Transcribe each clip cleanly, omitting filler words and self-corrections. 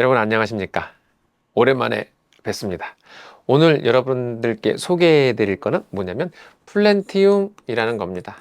여러분 안녕하십니까? 오랜만에 뵙습니다. 오늘 여러분들께 소개해 드릴 거는 뭐냐면 플랜티움이라는 겁니다.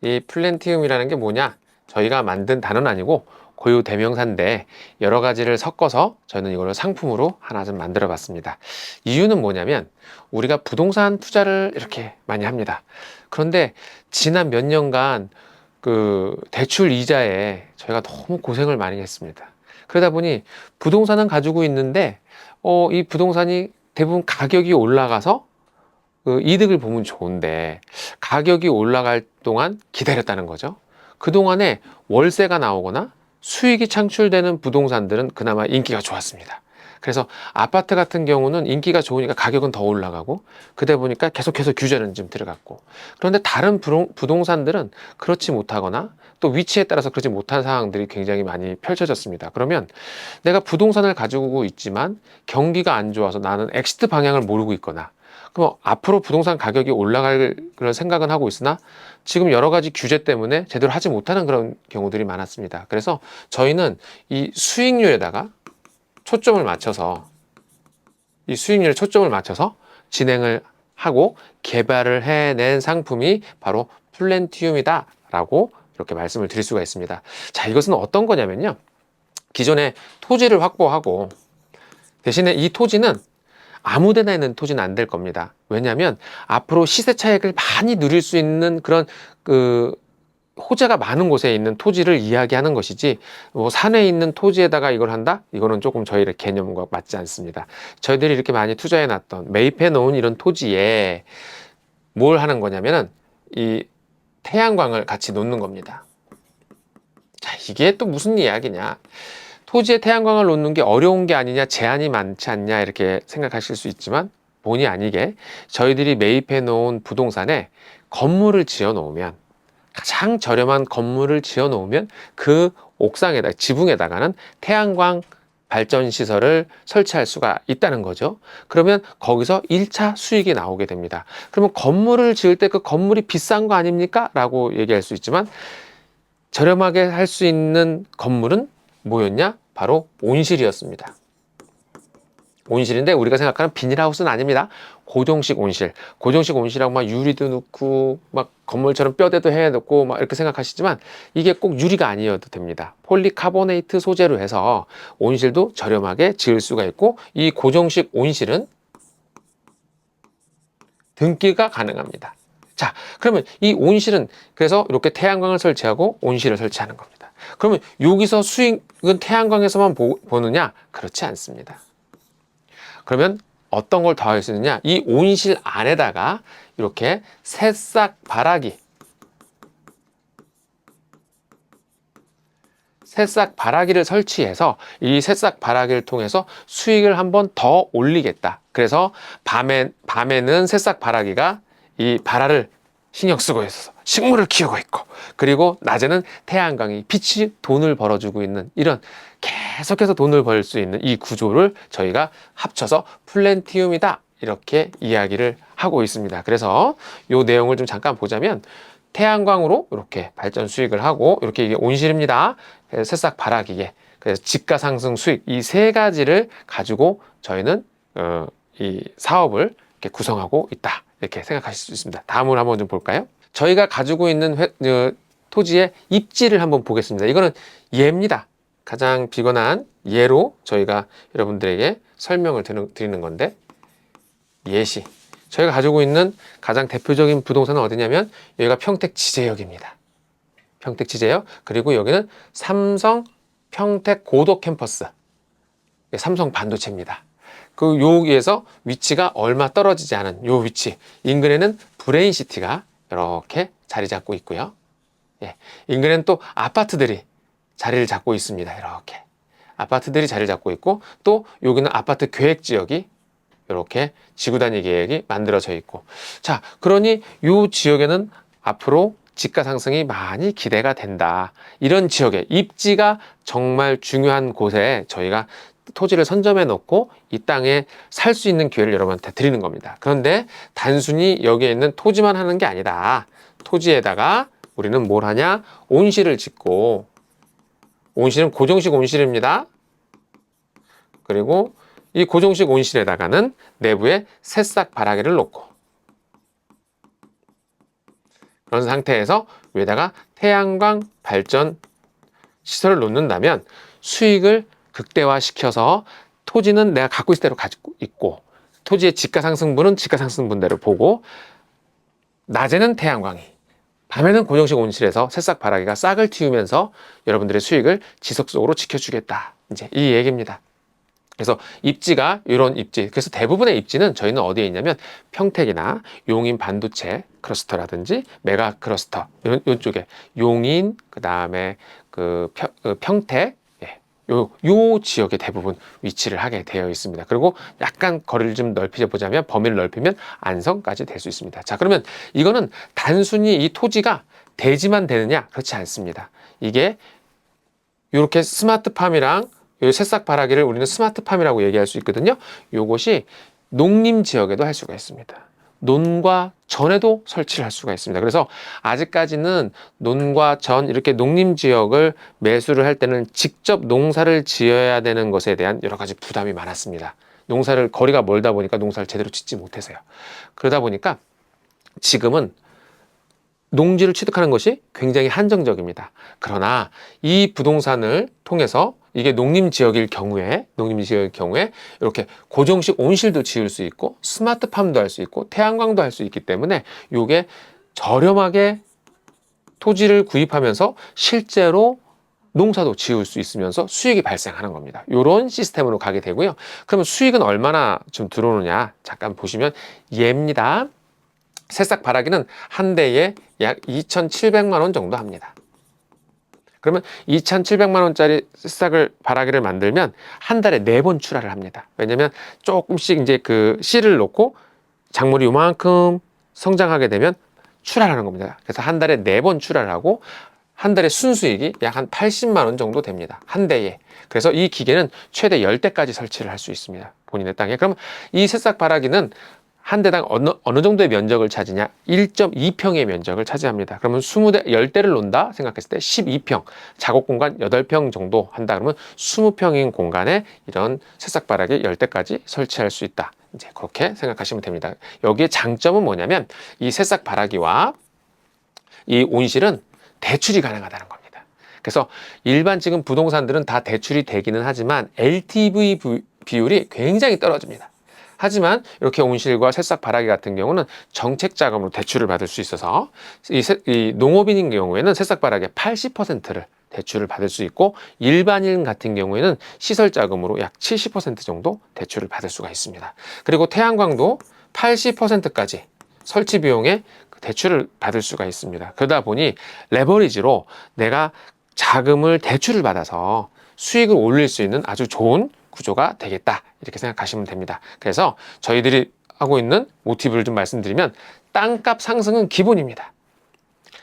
이 플랜티움이라는 게 뭐냐? 저희가 만든 단어는 아니고 고유 대명사인데 여러 가지를 섞어서 저는 이걸 상품으로 하나 좀 만들어 봤습니다. 이유는 뭐냐면 우리가 부동산 투자를 이렇게 많이 합니다. 그런데 지난 몇 년간 그 대출 이자에 저희가 너무 고생을 많이 했습니다. 그러다 보니 부동산은 가지고 있는데 이 부동산이 대부분 가격이 올라가서 그 이득을 보면 좋은데 가격이 올라갈 동안 기다렸다는 거죠. 그동안에 월세가 나오거나 수익이 창출되는 부동산들은 그나마 인기가 좋았습니다. 그래서 아파트 같은 경우는 인기가 좋으니까 가격은 더 올라가고 그러다 보니까 계속해서 규제는 좀 들어갔고 그런데 다른 부동산들은 그렇지 못하거나 또 위치에 따라서 그렇지 못한 상황들이 굉장히 많이 펼쳐졌습니다. 그러면 내가 부동산을 가지고 있지만 경기가 안 좋아서 나는 엑시트 방향을 모르고 있거나 그럼 앞으로 부동산 가격이 올라갈 그런 생각은 하고 있으나 지금 여러 가지 규제 때문에 제대로 하지 못하는 그런 경우들이 많았습니다. 그래서 저희는 이 수익률에다가 초점을 맞춰서 이 수익률에 초점을 맞춰서 진행을 하고 개발을 해낸 상품이 바로 플랜티움이다 라고 이렇게 말씀을 드릴 수가 있습니다. 자, 이것은 어떤 거냐면요. 기존에 토지를 확보하고 대신에 이 토지는 아무 데나 있는 토지는 안 될 겁니다. 왜냐하면 앞으로 시세 차익을 많이 누릴 수 있는 그런 그 호재가 많은 곳에 있는 토지를 이야기하는 것이지 뭐 산에 있는 토지에다가 이걸 한다? 이거는 조금 저희의 개념과 맞지 않습니다. 저희들이 이렇게 많이 투자해 놨던 매입해 놓은 이런 토지에 뭘 하는 거냐면은 이 태양광을 같이 놓는 겁니다. 자, 이게 또 무슨 이야기냐? 토지에 태양광을 놓는 게 어려운 게 아니냐, 제한이 많지 않냐 이렇게 생각하실 수 있지만 본의 아니게 저희들이 매입해 놓은 부동산에 건물을 지어 놓으면 가장 저렴한 건물을 지어 놓으면 그 옥상에다 지붕에다가는 태양광 발전 시설을 설치할 수가 있다는 거죠. 그러면 거기서 1차 수익이 나오게 됩니다. 그러면 건물을 지을 때 그 건물이 비싼 거 아닙니까? 라고 얘기할 수 있지만 저렴하게 할 수 있는 건물은 뭐였냐? 바로 온실이었습니다. 온실인데 우리가 생각하는 비닐하우스는 아닙니다. 고정식 온실. 고정식 온실하고 막 유리도 넣고 막 건물처럼 뼈대도 해 놓고 막 이렇게 생각하시지만 이게 꼭 유리가 아니어도 됩니다. 폴리카보네이트 소재로 해서 온실도 저렴하게 지을 수가 있고 이 고정식 온실은 등기가 가능합니다. 자, 그러면 이 온실은 그래서 이렇게 태양광을 설치하고 온실을 설치하는 겁니다. 그러면 여기서 수익은 태양광에서만 보느냐? 그렇지 않습니다. 그러면 어떤 걸 더할 수 있느냐? 이 온실 안에다가 이렇게 새싹 바라기를 설치해서 이 새싹 바라기를 통해서 수익을 한번 더 올리겠다. 그래서 밤에는 새싹 바라기가 이 발화를 신경 쓰고 있어서 식물을 키우고 있고 그리고 낮에는 태양광이 빛이 돈을 벌어주고 있는 이런 계속해서 돈을 벌 수 있는 이 구조를 저희가 합쳐서 플랜티움이다 이렇게 이야기를 하고 있습니다. 그래서 이 내용을 좀 잠깐 보자면 태양광으로 이렇게 발전 수익을 하고 이렇게 이게 온실입니다. 새싹 바라기에 그래서 지가 상승 수익 이 세 가지를 가지고 저희는 이 사업을 이렇게 구성하고 있다 이렇게 생각하실 수 있습니다. 다음으로 한번 좀 볼까요? 저희가 가지고 있는 토지의 입지를 한번 보겠습니다. 이거는 예입니다. 가장 비건한 예로 저희가 여러분들에게 설명을 드리는 건데 예시 저희가 가지고 있는 가장 대표적인 부동산은 어디냐면 여기가 평택 지제역입니다. 평택 지제역 그리고 여기는 삼성 평택 고도 캠퍼스 삼성 반도체입니다. 그 여기에서 위치가 얼마 떨어지지 않은 요 위치 인근에는 브레인시티가 이렇게 자리 잡고 있고요. 예, 인근에는 또 아파트들이 자리를 잡고 있습니다. 이렇게 아파트들이 자리를 잡고 있고 또 여기는 아파트 계획 지역이 이렇게 지구 단위 계획이 만들어져 있고 자 그러니 이 지역에는 앞으로 집가 상승이 많이 기대가 된다. 이런 지역에 입지가 정말 중요한 곳에 저희가 토지를 선점해 놓고 이 땅에 살 수 있는 기회를 여러분한테 드리는 겁니다. 그런데 단순히 여기에 있는 토지만 하는 게 아니다. 토지에다가 우리는 뭘 하냐? 온실을 짓고 온실은 고정식 온실입니다. 그리고 이 고정식 온실에다가는 내부에 새싹 바라기를 놓고 그런 상태에서 위에다가 태양광 발전 시설을 놓는다면 수익을 극대화시켜서 토지는 내가 갖고 있을 대로 가지고 있고 토지의 지가상승분은 지가상승분대로 보고 낮에는 태양광이 밤에는 고정식 온실에서 새싹 바라기가 싹을 틔우면서 여러분들의 수익을 지속적으로 지켜주겠다. 이제 이 얘기입니다. 그래서 입지가 이런 입지, 그래서 대부분의 입지는 저희는 어디에 있냐면 평택이나 용인 반도체 클러스터라든지 메가 클러스터 이쪽에 용인 그다음에 평택 요 지역에 대부분 위치를 하게 되어 있습니다. 그리고 약간 거리를 좀 넓히자면 범위를 넓히면 안성까지 될 수 있습니다. 자, 그러면 이거는 단순히 이 토지가 대지만 되느냐? 그렇지 않습니다. 이게 이렇게 스마트팜이랑 요 새싹 바라기를 우리는 스마트팜이라고 얘기할 수 있거든요. 요것이 농림 지역에도 할 수가 있습니다. 논과 전에도 설치를 할 수가 있습니다. 그래서 아직까지는 논과 전 이렇게 농림 지역을 매수를 할 때는 직접 농사를 지어야 되는 것에 대한 여러 가지 부담이 많았습니다. 농사를 거리가 멀다 보니까 농사를 제대로 짓지 못해서요. 그러다 보니까 지금은 농지를 취득하는 것이 굉장히 한정적입니다. 그러나 이 부동산을 통해서 이게 농림 지역일 경우에 이렇게 고정식 온실도 지을 수 있고 스마트팜도 할 수 있고 태양광도 할 수 있기 때문에 이게 저렴하게 토지를 구입하면서 실제로 농사도 지을 수 있으면서 수익이 발생하는 겁니다. 이런 시스템으로 가게 되고요. 그러면 수익은 얼마나 좀 들어오느냐 잠깐 보시면 얘입니다. 새싹 바라기는 한 대에 약 2,700만 원 정도 합니다. 그러면 2,700만 원짜리 새싹을 바라기를 만들면 한 달에 4번 출하를 합니다. 왜냐면 조금씩 이제 그 씨를 놓고 작물이 요만큼 성장하게 되면 출하를 하는 겁니다. 그래서 한 달에 4번 출하를 하고 한 달에 순수익이 약 한 80만 원 정도 됩니다. 한 대에. 그래서 이 기계는 최대 10대까지 설치를 할 수 있습니다. 본인의 땅에. 그럼 이 새싹 바라기는 한 대당 어느 정도의 면적을 차지냐? 1.2평의 면적을 차지합니다. 그러면 20대, 10대를 놓는다 생각했을 때 12평, 작업 공간 8평 정도 한다 그러면 20평인 공간에 이런 새싹바라기 10대까지 설치할 수 있다. 이제 그렇게 생각하시면 됩니다. 여기에 장점은 뭐냐면 이 새싹바라기와 이 온실은 대출이 가능하다는 겁니다. 그래서 일반 지금 부동산들은 다 대출이 되기는 하지만 LTV 비율이 굉장히 떨어집니다. 하지만 이렇게 온실과 새싹 바라기 같은 경우는 정책 자금으로 대출을 받을 수 있어서 이 농업인인 경우에는 새싹 바라기의 80%를 대출을 받을 수 있고 일반인 같은 경우에는 시설 자금으로 약 70% 정도 대출을 받을 수가 있습니다. 그리고 태양광도 80%까지 설치 비용에 대출을 받을 수가 있습니다. 그러다 보니 레버리지로 내가 자금을 대출을 받아서 수익을 올릴 수 있는 아주 좋은 구조가 되겠다 이렇게 생각하시면 됩니다. 그래서 저희들이 하고 있는 모티브를 좀 말씀드리면 땅값 상승은 기본입니다.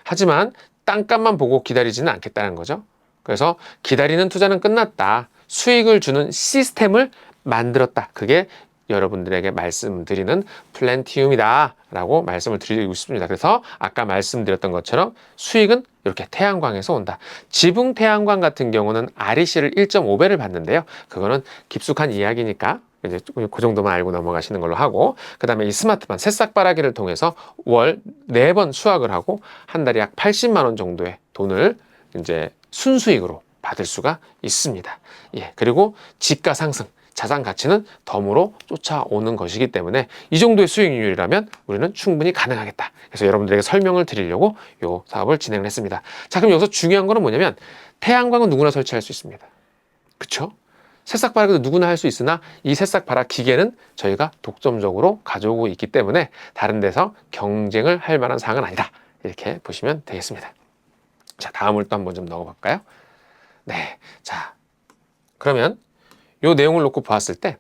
하지만 땅값만 보고 기다리지는 않겠다는 거죠. 그래서 기다리는 투자는 끝났다. 수익을 주는 시스템을 만들었다. 그게 여러분들에게 말씀드리는 플랜티움이다 라고 말씀을 드리고 싶습니다. 그래서 아까 말씀드렸던 것처럼 수익은 이렇게 태양광에서 온다. 지붕 태양광 같은 경우는 REC를 1.5배를 받는데요. 그거는 깊숙한 이야기니까 이제 그 정도만 알고 넘어가시는 걸로 하고, 그 다음에 이 스마트팜 새싹바라기를 통해서 월 4번 수확을 하고 한 달에 약 80만 원 정도의 돈을 이제 순수익으로 받을 수가 있습니다. 예, 그리고 지가 상승. 자산 가치는 덤으로 쫓아오는 것이기 때문에 이 정도의 수익률이라면 우리는 충분히 가능하겠다. 그래서 여러분들에게 설명을 드리려고 이 사업을 진행을 했습니다. 자, 그럼 여기서 중요한 거는 뭐냐면 태양광은 누구나 설치할 수 있습니다. 그쵸? 새싹바라기도 누구나 할 수 있으나 이 새싹바라 기계는 저희가 독점적으로 가져오고 있기 때문에 다른 데서 경쟁을 할 만한 사항은 아니다. 이렇게 보시면 되겠습니다. 자, 다음을 또 한번 좀 넣어볼까요? 네. 자, 그러면 이 내용을 놓고 보았을 때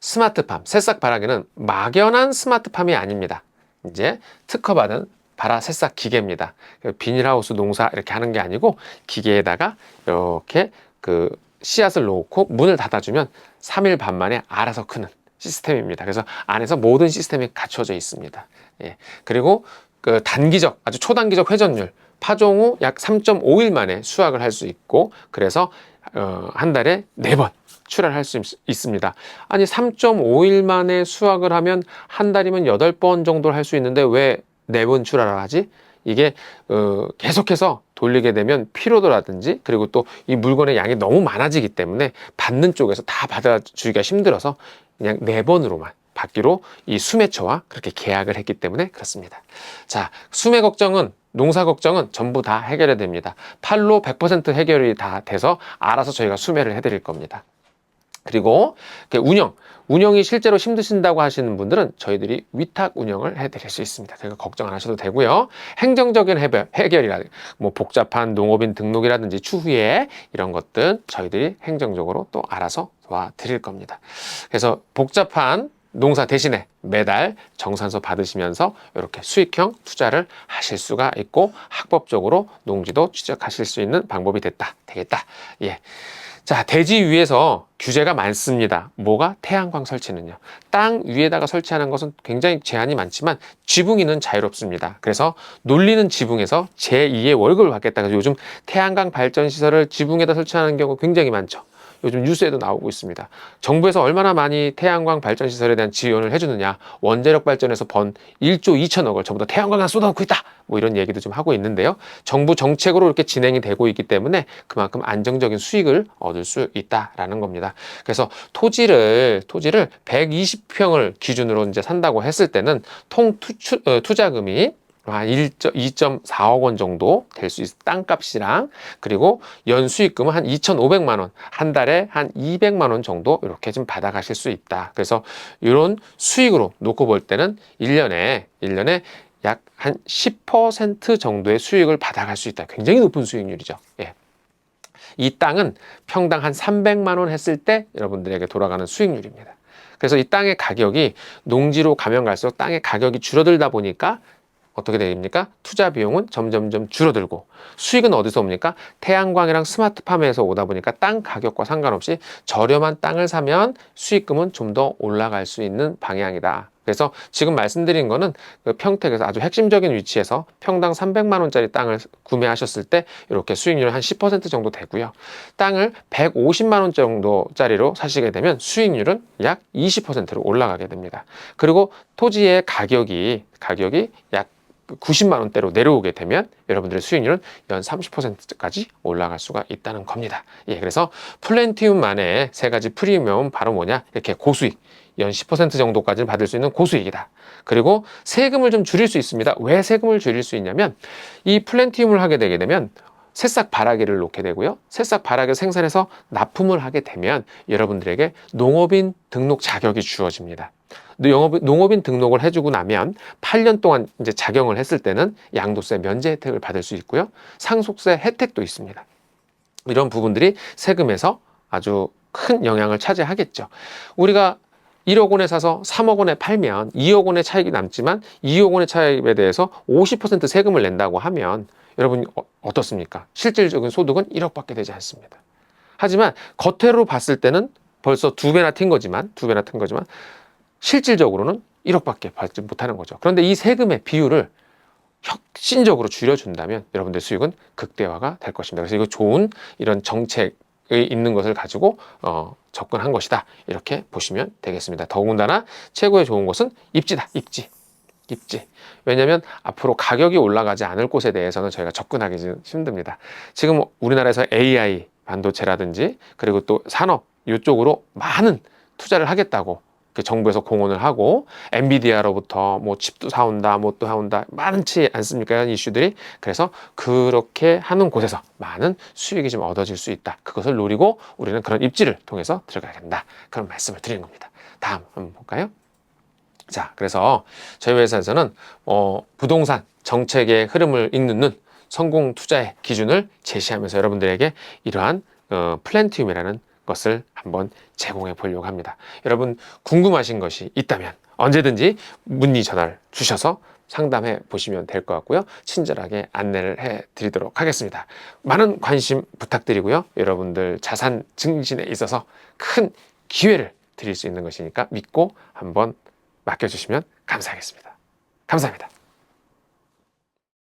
스마트팜, 새싹바라기는 막연한 스마트팜이 아닙니다. 이제 특허받은 바라 새싹 기계입니다. 비닐하우스 농사 이렇게 하는 게 아니고 기계에다가 이렇게 그 씨앗을 놓고 문을 닫아주면 3일 반 만에 알아서 크는 시스템입니다. 그래서 안에서 모든 시스템이 갖춰져 있습니다. 예. 그리고 그 단기적, 아주 초단기적 회전율 파종 후 약 3.5일 만에 수확을 할 수 있고, 그래서 한 달에 4번 출하를 할 수 있습니다. 아니 3.5일 만에 수확을 하면 한 달이면 8번 정도를 할 수 있는데 왜 4번 출하를 하지? 이게 계속해서 돌리게 되면 피로도라든지, 그리고 또 이 물건의 양이 너무 많아지기 때문에 받는 쪽에서 다 받아주기가 힘들어서 그냥 4번으로만 받기로 이 수매처와 그렇게 계약을 했기 때문에 그렇습니다. 자, 수매 걱정은, 농사 걱정은 전부 다 해결이 됩니다. 팔로 100% 해결이 다 돼서 알아서 저희가 수매를 해드릴 겁니다. 그리고 운영이 실제로 힘드신다고 하시는 분들은 저희들이 위탁 운영을 해드릴 수 있습니다. 그러니까 걱정 안 하셔도 되고요. 행정적인 해결이라, 뭐 복잡한 농업인 등록이라든지 추후에 이런 것들 저희들이 행정적으로 또 알아서 도와드릴 겁니다. 그래서 복잡한 농사 대신에 매달 정산서 받으시면서 이렇게 수익형 투자를 하실 수가 있고, 합법적으로 농지도 취득하실 수 있는 방법이 되겠다. 예. 자, 대지 위에서 규제가 많습니다. 뭐가? 태양광 설치는요. 땅 위에다가 설치하는 것은 굉장히 제한이 많지만 지붕이는 자유롭습니다. 그래서 놀리는 지붕에서 제2의 월급을 받겠다. 그래서 요즘 태양광 발전 시설을 지붕에다 설치하는 경우 굉장히 많죠. 요즘 뉴스에도 나오고 있습니다. 정부에서 얼마나 많이 태양광 발전 시설에 대한 지원을 해주느냐. 원자력 발전에서 번 1조 2천억을 전부 다 태양광에 쏟아놓고 있다. 뭐 이런 얘기도 좀 하고 있는데요. 정부 정책으로 이렇게 진행이 되고 있기 때문에 그만큼 안정적인 수익을 얻을 수 있다라는 겁니다. 그래서 토지를 120평을 기준으로 이제 산다고 했을 때는 투자금이 한 2.4억 원 정도 될 수 있어. 땅값이랑, 그리고 연수익금은 한 2,500만 원, 한 달에 한 200만 원 정도 이렇게 좀 받아가실 수 있다. 그래서 이런 수익으로 놓고 볼 때는 1년에 약 한 10% 정도의 수익을 받아갈 수 있다. 굉장히 높은 수익률이죠. 예. 이 땅은 평당 한 300만 원 했을 때 여러분들에게 돌아가는 수익률입니다. 그래서 이 땅의 가격이 농지로 가면 갈수록 땅의 가격이 줄어들다 보니까 어떻게 됩니까? 투자 비용은 점점점 줄어들고, 수익은 어디서 옵니까? 태양광이랑 스마트팜에서 오다 보니까 땅 가격과 상관없이 저렴한 땅을 사면 수익금은 좀 더 올라갈 수 있는 방향이다. 그래서 지금 말씀드린 거는 그 평택에서 아주 핵심적인 위치에서 평당 300만 원짜리 땅을 구매하셨을 때 이렇게 수익률 한 10% 정도 되고요. 땅을 150만 원 정도짜리로 사시게 되면 수익률은 약 20%로 올라가게 됩니다. 그리고 토지의 가격이 약 90만 원대로 내려오게 되면 여러분들의 수익률은 연 30%까지 올라갈 수가 있다는 겁니다. 예, 그래서 플랜티움만의 3가지 프리미엄은 바로 뭐냐? 이렇게 고수익, 연 10% 정도까지 받을 수 있는 고수익이다. 그리고 세금을 좀 줄일 수 있습니다. 왜 세금을 줄일 수 있냐면, 이 플랜티움을 하게 되게 되면 새싹 발아기를 놓게 되고요. 새싹 발아기를 생산해서 납품을 하게 되면 여러분들에게 농업인 등록 자격이 주어집니다. 농업인 등록을 해주고 나면 8년 동안 이제 작용을 했을 때는 양도세 면제 혜택을 받을 수 있고요. 상속세 혜택도 있습니다. 이런 부분들이 세금에서 아주 큰 영향을 차지하겠죠. 우리가 1억 원에 사서 3억 원에 팔면 2억 원의 차익이 남지만 2억 원의 차익에 대해서 50% 세금을 낸다고 하면 여러분 어떻습니까? 실질적인 소득은 1억밖에 되지 않습니다. 하지만 겉으로 봤을 때는 벌써 2배나 튄 거지만 실질적으로는 1억밖에 받지 못하는 거죠. 그런데 이 세금의 비율을 혁신적으로 줄여준다면 여러분들 수익은 극대화가 될 것입니다. 그래서 이거 좋은 이런 정책이 있는 것을 가지고 접근한 것이다. 이렇게 보시면 되겠습니다. 더군다나 최고의 좋은 것은 입지다. 입지. 왜냐하면 앞으로 가격이 올라가지 않을 곳에 대해서는 저희가 접근하기 좀 힘듭니다. 지금 우리나라에서 AI 반도체라든지, 그리고 또 산업 이쪽으로 많은 투자를 하겠다고 정부에서 공언을 하고, 엔비디아로부터 뭐 칩도 사온다, 뭐 또 사온다, 많지 않습니까? 이런 이슈들이. 그래서 그렇게 하는 곳에서 많은 수익이 좀 얻어질 수 있다. 그것을 노리고 우리는 그런 입지를 통해서 들어가야 된다. 그런 말씀을 드리는 겁니다. 다음 한번 볼까요? 자, 그래서 저희 회사에서는 부동산 정책의 흐름을 읽는 성공 투자의 기준을 제시하면서 여러분들에게 이러한 플랜티움이라는 것을 한번 제공해 보려고 합니다. 여러분 궁금하신 것이 있다면 언제든지 문의 전화를 주셔서 상담해 보시면 될 것 같고요. 친절하게 안내를 해 드리도록 하겠습니다. 많은 관심 부탁드리고요. 여러분들 자산 증진에 있어서 큰 기회를 드릴 수 있는 것이니까 믿고 한번 맡겨주시면 감사하겠습니다. 감사합니다.